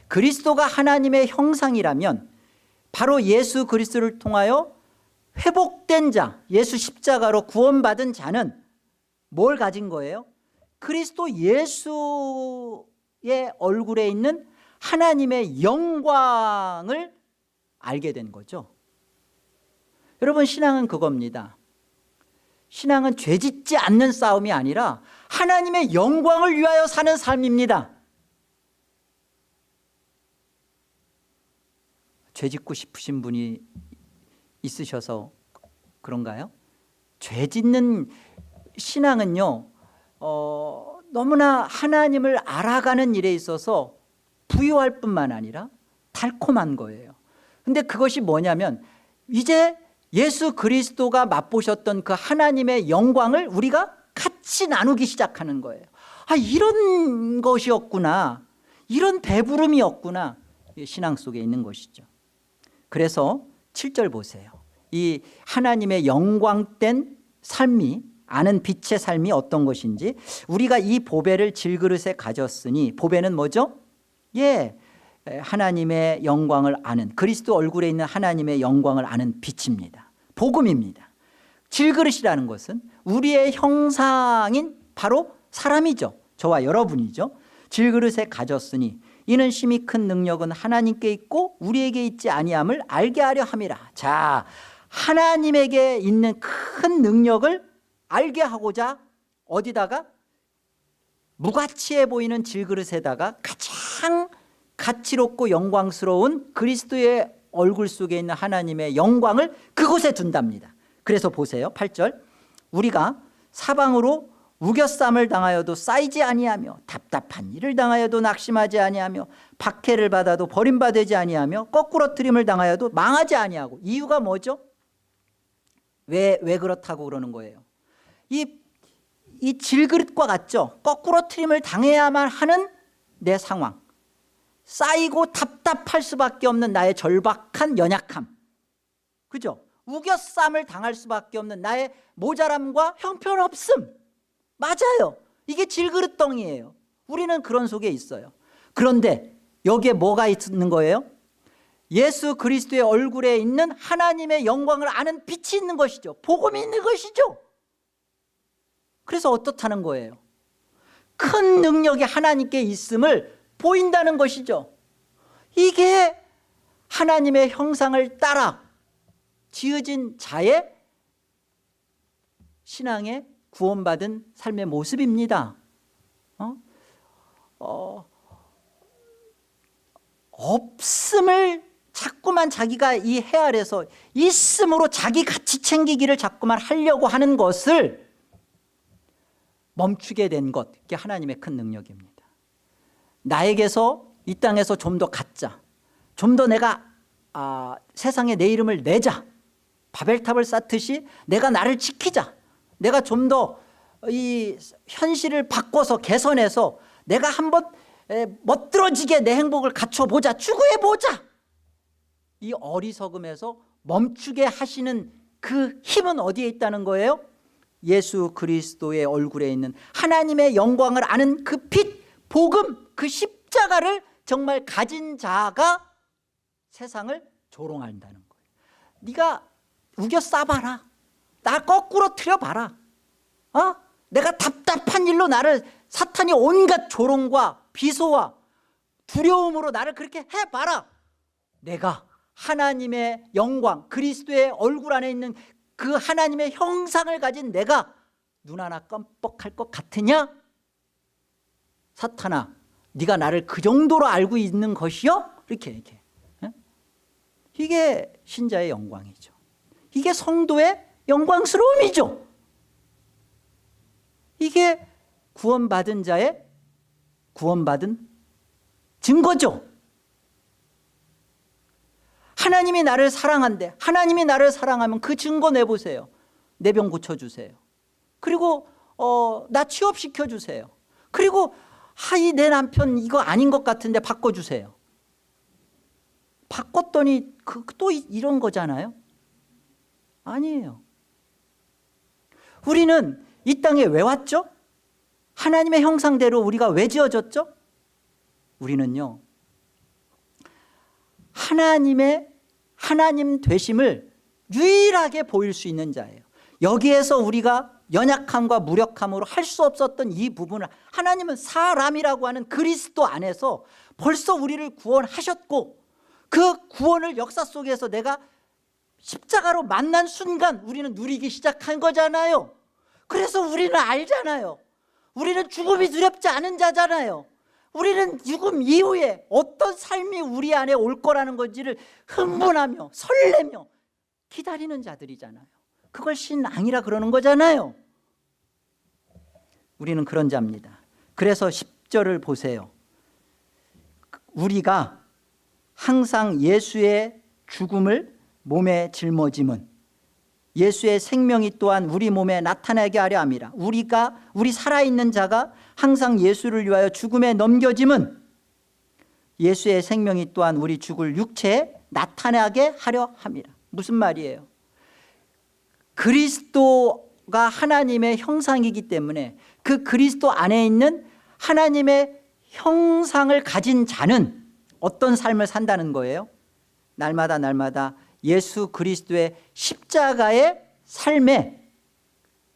그리스도가 하나님의 형상이라면 바로 예수 그리스도를 통하여 회복된 자, 예수 십자가로 구원받은 자는 뭘 가진 거예요? 그리스도 예수의 얼굴에 있는 하나님의 영광을 알게 된 거죠. 여러분, 신앙은 그겁니다. 신앙은 죄짓지 않는 싸움이 아니라 하나님의 영광을 위하여 사는 삶입니다. 죄짓고 싶으신 분이 있으셔서 그런가요? 죄짓는 신앙은요, 너무나 하나님을 알아가는 일에 있어서 부유할 뿐만 아니라 달콤한 거예요. 근데 그것이 뭐냐면 이제 예수 그리스도가 맛보셨던 그 하나님의 영광을 우리가 같이 나누기 시작하는 거예요. 이런 것이었구나, 이런 배부름이었구나, 신앙 속에 있는 것이죠. 그래서 7절 보세요. 이 하나님의 영광된 삶이, 아는 빛의 삶이 어떤 것인지, 우리가 이 보배를 질그릇에 가졌으니, 보배는 뭐죠? 하나님의 영광을 아는, 그리스도 얼굴에 있는 하나님의 영광을 아는 빛입니다. 복음입니다. 질그릇이라는 것은 우리의 형상인 바로 사람이죠. 저와 여러분이죠. 질그릇에 가졌으니 이는 심히 큰 능력은 하나님께 있고 우리에게 있지 아니함을 알게 하려 함이라. 자, 하나님에게 있는 큰 능력을 알게 하고자 어디다가? 무가치해 보이는 질그릇에다가 가장 가치롭고 영광스러운 그리스도의 얼굴 속에 있는 하나님의 영광을 그곳에 둔답니다. 그래서 보세요, 8절. 우리가 사방으로 우겨쌈을 당하여도 쌓이지 아니하며 답답한 일을 당하여도 낙심하지 아니하며 박해를 받아도 버림받지 아니하며 거꾸러뜨림을 당하여도 망하지 아니하고. 이유가 뭐죠? 왜 그렇다고 그러는 거예요? 이 질그릇과 같죠? 거꾸러뜨림을 당해야만 하는 내 상황, 쌓이고 답답할 수밖에 없는 나의 절박한 연약함, 그죠? 우겨쌈을 당할 수밖에 없는 나의 모자람과 형편없음. 맞아요. 이게 질그릇덩이에요. 우리는 그런 속에 있어요. 그런데 여기에 뭐가 있는 거예요? 예수 그리스도의 얼굴에 있는 하나님의 영광을 아는 빛이 있는 것이죠. 복음이 있는 것이죠. 그래서 어떻다는 거예요? 큰 능력이 하나님께 있음을 보인다는 것이죠. 이게 하나님의 형상을 따라 지어진 자의 신앙의 구원받은 삶의 모습입니다. 없음을 자꾸만 자기가 이 해 아래서 있음으로 자기 가치 챙기기를 자꾸만 하려고 하는 것을 멈추게 된 것, 그게 하나님의 큰 능력입니다. 나에게서 이 땅에서 좀 더 갖자, 좀 더 내가 세상에 내 이름을 내자, 바벨탑을 쌓듯이 내가 나를 지키자, 내가 좀 더 이 현실을 바꿔서 개선해서 내가 한번 멋들어지게 내 행복을 갖춰보자, 추구해보자. 이 어리석음에서 멈추게 하시는 그 힘은 어디에 있다는 거예요? 예수 그리스도의 얼굴에 있는 하나님의 영광을 아는 그 빛, 복음, 그 십자가를 정말 가진 자가 세상을 조롱한다는 거예요. 네가 우겨 싸봐라, 나 거꾸로 틀어봐라, 내가 답답한 일로 나를 사탄이 온갖 조롱과 비소와 두려움으로 나를 그렇게 해봐라. 내가 하나님의 영광, 그리스도의 얼굴 안에 있는 그 하나님의 형상을 가진 내가 눈 하나 깜빡할 것 같으냐? 사탄아, 네가 나를 그 정도로 알고 있는 것이요? 이렇게 이게 신자의 영광이죠. 이게 성도의 영광스러움이죠. 이게 구원받은 자의 구원받은 증거죠. 하나님이 나를 사랑한대. 하나님이 나를 사랑하면 그 증거 내보세요. 내 병 고쳐주세요. 그리고 나 취업시켜주세요. 그리고 내 남편 이거 아닌 것 같은데 바꿔주세요. 바꿨더니 또 이런 거잖아요. 아니에요. 우리는 이 땅에 왜 왔죠? 하나님의 형상대로 우리가 왜 지어졌죠? 우리는요, 하나님 되심을 유일하게 보일 수 있는 자예요. 여기에서 우리가 연약함과 무력함으로 할 수 없었던 이 부분을 하나님은 사람이라고 하는 그리스도 안에서 벌써 우리를 구원하셨고, 그 구원을 역사 속에서 내가 십자가로 만난 순간 우리는 누리기 시작한 거잖아요. 그래서 우리는 알잖아요. 우리는 죽음이 두렵지 않은 자잖아요. 우리는 죽음 이후에 어떤 삶이 우리 안에 올 거라는 건지를 흥분하며 설레며 기다리는 자들이잖아요. 그걸 신앙이라 그러는 거잖아요. 우리는 그런 자입니다. 그래서 10절을 보세요. 우리가 항상 예수의 죽음을 몸에 짊어짐은 예수의 생명이 또한 우리 몸에 나타나게 하려 함이라. 우리 살아있는 자가 항상 예수를 위하여 죽음에 넘겨짐은 예수의 생명이 또한 우리 죽을 육체에 나타나게 하려 함이라. 무슨 말이에요? 그리스도가 하나님의 형상이기 때문에 그 그리스도 안에 있는 하나님의 형상을 가진 자는 어떤 삶을 산다는 거예요? 날마다 예수 그리스도의 십자가의 삶에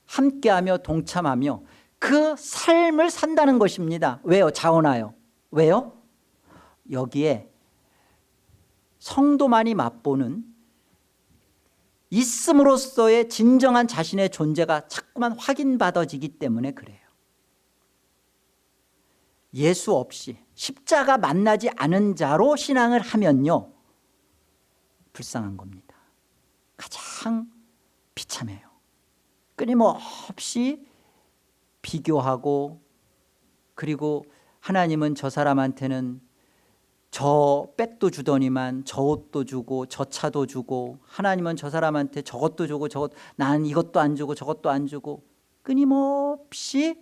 함께하며 동참하며 그 삶을 산다는 것입니다. 왜요? 자원하여. 왜요? 여기에 성도만이 맛보는 있음으로써의 진정한 자신의 존재가 자꾸만 확인받아지기 때문에 그래요. 예수 없이 십자가 만나지 않은 자로 신앙을 하면요, 불쌍한 겁니다. 가장 비참해요. 끊임없이 비교하고, 그리고 하나님은 저 사람한테는 저 백도 주더니만 저 옷도 주고 저 차도 주고, 하나님은 저 사람한테 저것도 주고 난 이것도 안 주고 저것도 안 주고, 끊임없이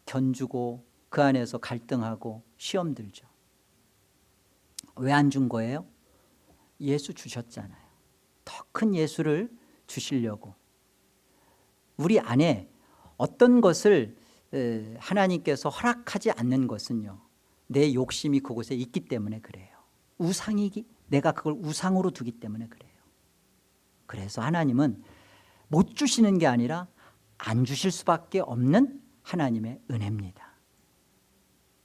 견주고 그 안에서 갈등하고 시험 들죠. 왜 안 준 거예요? 예수 주셨잖아요. 더 큰 예수를 주시려고. 우리 안에 어떤 것을 하나님께서 허락하지 않는 것은요, 내 욕심이 그곳에 있기 때문에 그래요. 내가 그걸 우상으로 두기 때문에 그래요. 그래서 하나님은 못 주시는 게 아니라 안 주실 수밖에 없는 하나님의 은혜입니다.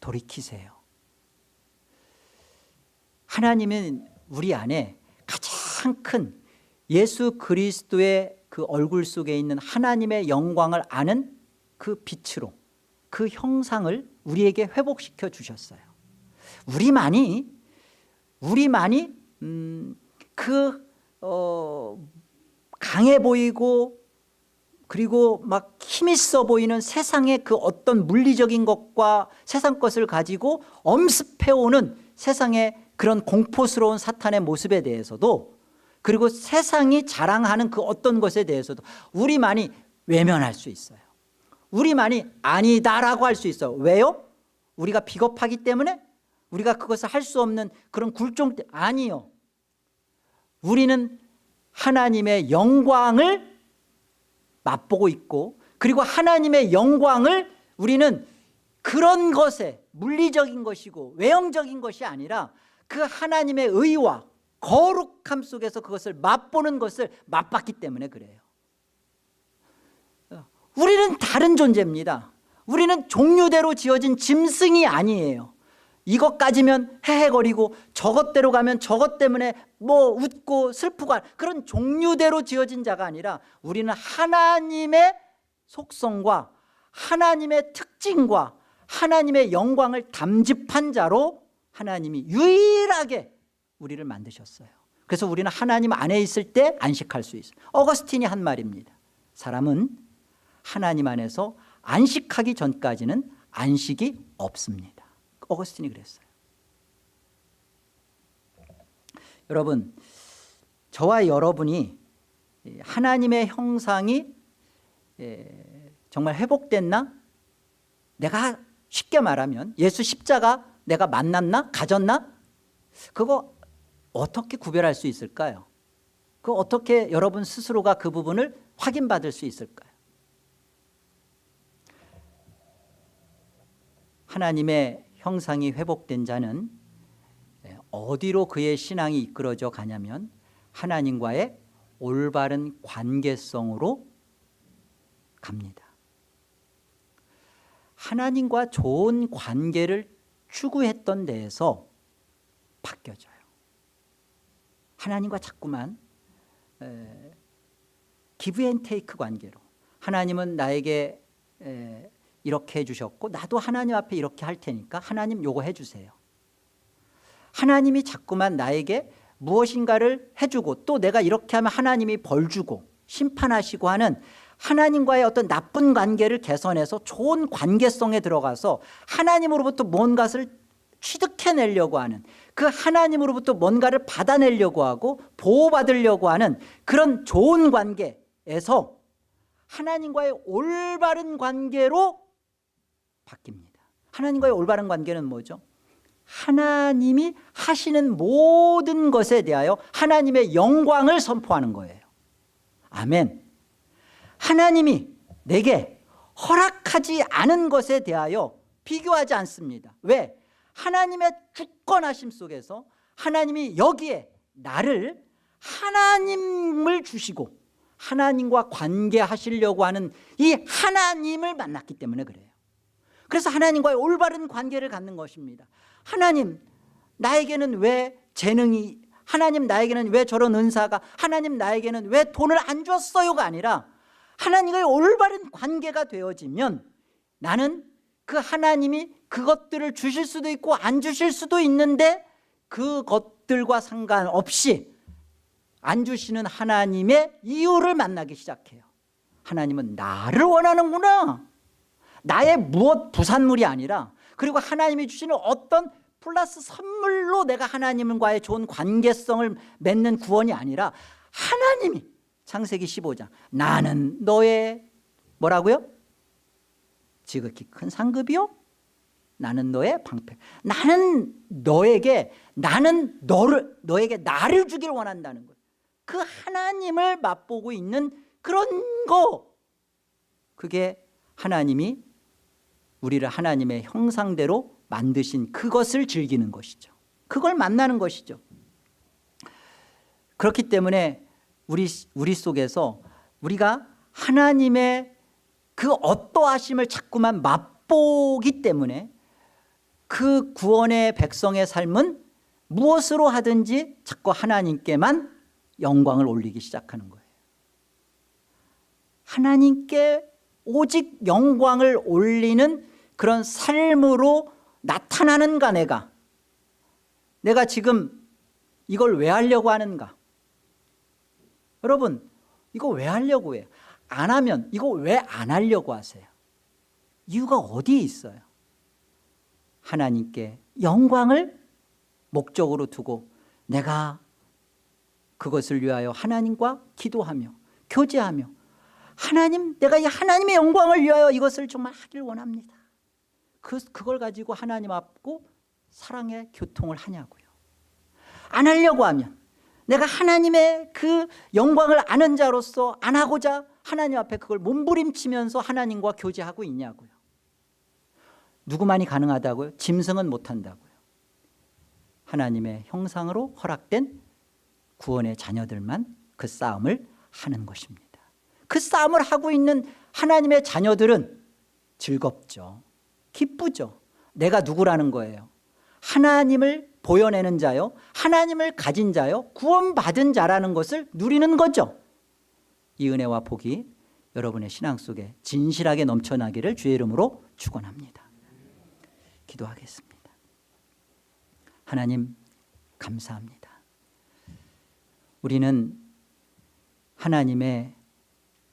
돌이키세요. 하나님은 우리 안에 가장 큰 예수 그리스도의 그 얼굴 속에 있는 하나님의 영광을 아는 그 빛으로 그 형상을 우리에게 회복시켜 주셨어요. 우리만이 강해 보이고 그리고 막 힘있어 보이는 세상의 그 어떤 물리적인 것과 세상 것을 가지고 엄습해오는 세상의 그런 공포스러운 사탄의 모습에 대해서도, 그리고 세상이 자랑하는 그 어떤 것에 대해서도 우리만이 외면할 수 있어요. 우리만이 아니다라고 할 수 있어요. 왜요? 우리가 비겁하기 때문에? 우리가 그것을 할 수 없는 그런 굴종 때문에? 아니요. 우리는 하나님의 영광을 맛보고 있고, 그리고 하나님의 영광을 우리는 그런 것에 물리적인 것이고 외형적인 것이 아니라 그 하나님의 의와 거룩함 속에서 그것을 맛보는 것을 맛봤기 때문에 그래요. 우리는 다른 존재입니다. 우리는 종류대로 지어진 짐승이 아니에요. 이것 가지면 헤헤거리고 저것대로 가면 저것 때문에 뭐 웃고 슬프고 그런 종류대로 지어진 자가 아니라, 우리는 하나님의 속성과 하나님의 특징과 하나님의 영광을 담집한 자로 하나님이 유일하게 우리를 만드셨어요. 그래서 우리는 하나님 안에 있을 때 안식할 수 있어요. 어거스틴이 한 말입니다. 사람은 하나님 안에서 안식하기 전까지는 안식이 없습니다. 어거스틴이 그랬어요. 여러분, 저와 여러분이 하나님의 형상이 정말 회복됐나? 내가 쉽게 말하면 예수 십자가 내가 만났나? 가졌나? 그거 어떻게 구별할 수 있을까요? 그 어떻게 여러분 스스로가 그 부분을 확인받을 수 있을까요? 하나님의 형상이 회복된 자는 어디로 그의 신앙이 이끌어져 가냐면 하나님과의 올바른 관계성으로 갑니다. 하나님과 좋은 관계를 추구했던 데에서 바뀌어져요. 하나님과 자꾸만 기브 앤 테이크 관계로, 하나님은 나에게 이렇게 해주셨고 나도 하나님 앞에 이렇게 할 테니까 하나님 요거 해주세요. 하나님이 자꾸만 나에게 무엇인가를 해주고 또 내가 이렇게 하면 하나님이 벌 주고 심판하시고 하는 하나님과의 어떤 나쁜 관계를 개선해서 좋은 관계성에 들어가서 하나님으로부터 뭔가를 취득해내려고 하는, 그 하나님으로부터 뭔가를 받아내려고 하고 보호받으려고 하는 그런 좋은 관계에서 하나님과의 올바른 관계로 바뀝니다. 하나님과의 올바른 관계는 뭐죠? 하나님이 하시는 모든 것에 대하여 하나님의 영광을 선포하는 거예요. 아멘. 하나님이 내게 허락하지 않은 것에 대하여 비교하지 않습니다. 왜? 하나님의 주권하심 속에서 하나님이 여기에 나를, 하나님을 주시고 하나님과 관계하시려고 하는 이 하나님을 만났기 때문에 그래요. 그래서 하나님과의 올바른 관계를 갖는 것입니다. 하나님, 나에게는 왜 재능이, 하나님 나에게는 왜 저런 은사가, 하나님 나에게는 왜 돈을 안 줬어요가 아니라 하나님과의 올바른 관계가 되어지면 나는 그 하나님이 그것들을 주실 수도 있고 안 주실 수도 있는데 그것들과 상관없이 안 주시는 하나님의 이유를 만나기 시작해요. 하나님은 나를 원하는구나. 나의 무엇 부산물이 아니라, 그리고 하나님이 주시는 어떤 플러스 선물로 내가 하나님과의 좋은 관계성을 맺는 구원이 아니라 하나님이 창세기 15장 나는 너의 뭐라고요? 지극히 큰 상급이요? 나는 너의 방패. 나는 너에게 너에게 나를 주길 원한다는 거예요. 그 하나님을 맛보고 있는 그런 거, 그게 하나님이 우리를 하나님의 형상대로 만드신 그것을 즐기는 것이죠. 그걸 만나는 것이죠. 그렇기 때문에 우리 속에서 우리가 하나님의 그 어떠하심을 자꾸만 맛보기 때문에 그 구원의 백성의 삶은 무엇으로 하든지 자꾸 하나님께만 영광을 올리기 시작하는 거예요. 하나님께 오직 영광을 올리는 그런 삶으로 나타나는가, 내가 지금 이걸 왜 하려고 하는가? 여러분, 이거 왜 하려고 해요? 안 하면 이거 왜 안 하려고 하세요? 이유가 어디에 있어요? 하나님께 영광을 목적으로 두고 내가 그것을 위하여 하나님과 기도하며 교제하며 하나님, 내가 이 하나님의 영광을 위하여 이것을 정말 하길 원합니다. 그걸 가지고 하나님 앞고 사랑의 교통을 하냐고요. 안 하려고 하면 내가 하나님의 그 영광을 아는 자로서 안 하고자 하나님 앞에 그걸 몸부림치면서 하나님과 교제하고 있냐고요. 누구만이 가능하다고요? 짐승은 못한다고요. 하나님의 형상으로 허락된 구원의 자녀들만 그 싸움을 하는 것입니다. 그 싸움을 하고 있는 하나님의 자녀들은 즐겁죠. 기쁘죠. 내가 누구라는 거예요? 하나님을 보여내는 자요, 하나님을 가진 자요, 구원받은 자라는 것을 누리는 거죠. 이 은혜와 복이 여러분의 신앙 속에 진실하게 넘쳐나기를 주의 이름으로 축원합니다. 기도하겠습니다. 하나님, 감사합니다. 우리는 하나님의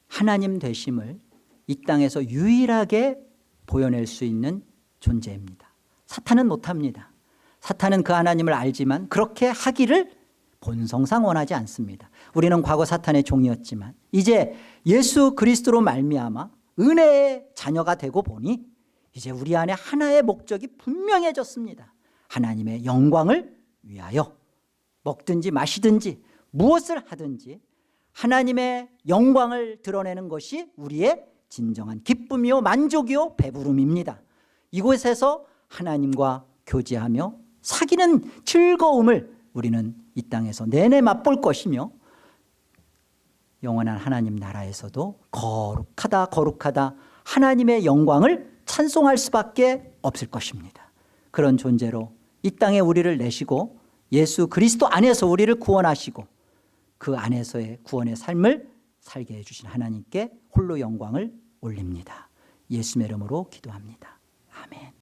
하나님 되심을 이 땅에서 유일하게 보여낼 수 있는 존재입니다. 사탄은 못합니다. 사탄은 그 하나님을 알지만 그렇게 하기를 본성상 원하지 않습니다. 우리는 과거 사탄의 종이었지만 이제 예수 그리스도로 말미암아 은혜의 자녀가 되고 보니 이제 우리 안에 하나의 목적이 분명해졌습니다. 하나님의 영광을 위하여 먹든지 마시든지 무엇을 하든지 하나님의 영광을 드러내는 것이 우리의 진정한 기쁨이요 만족이요 배부름입니다. 이곳에서 하나님과 교제하며 사귀는 즐거움을 우리는 이 땅에서 내내 맛볼 것이며 영원한 하나님 나라에서도 거룩하다 거룩하다 하나님의 영광을 찬송할 수밖에 없을 것입니다. 그런 존재로 이 땅에 우리를 내시고 예수 그리스도 안에서 우리를 구원하시고 그 안에서의 구원의 삶을 살게 해주신 하나님께 홀로 영광을 올립니다. 예수의 이름으로 기도합니다. 아멘.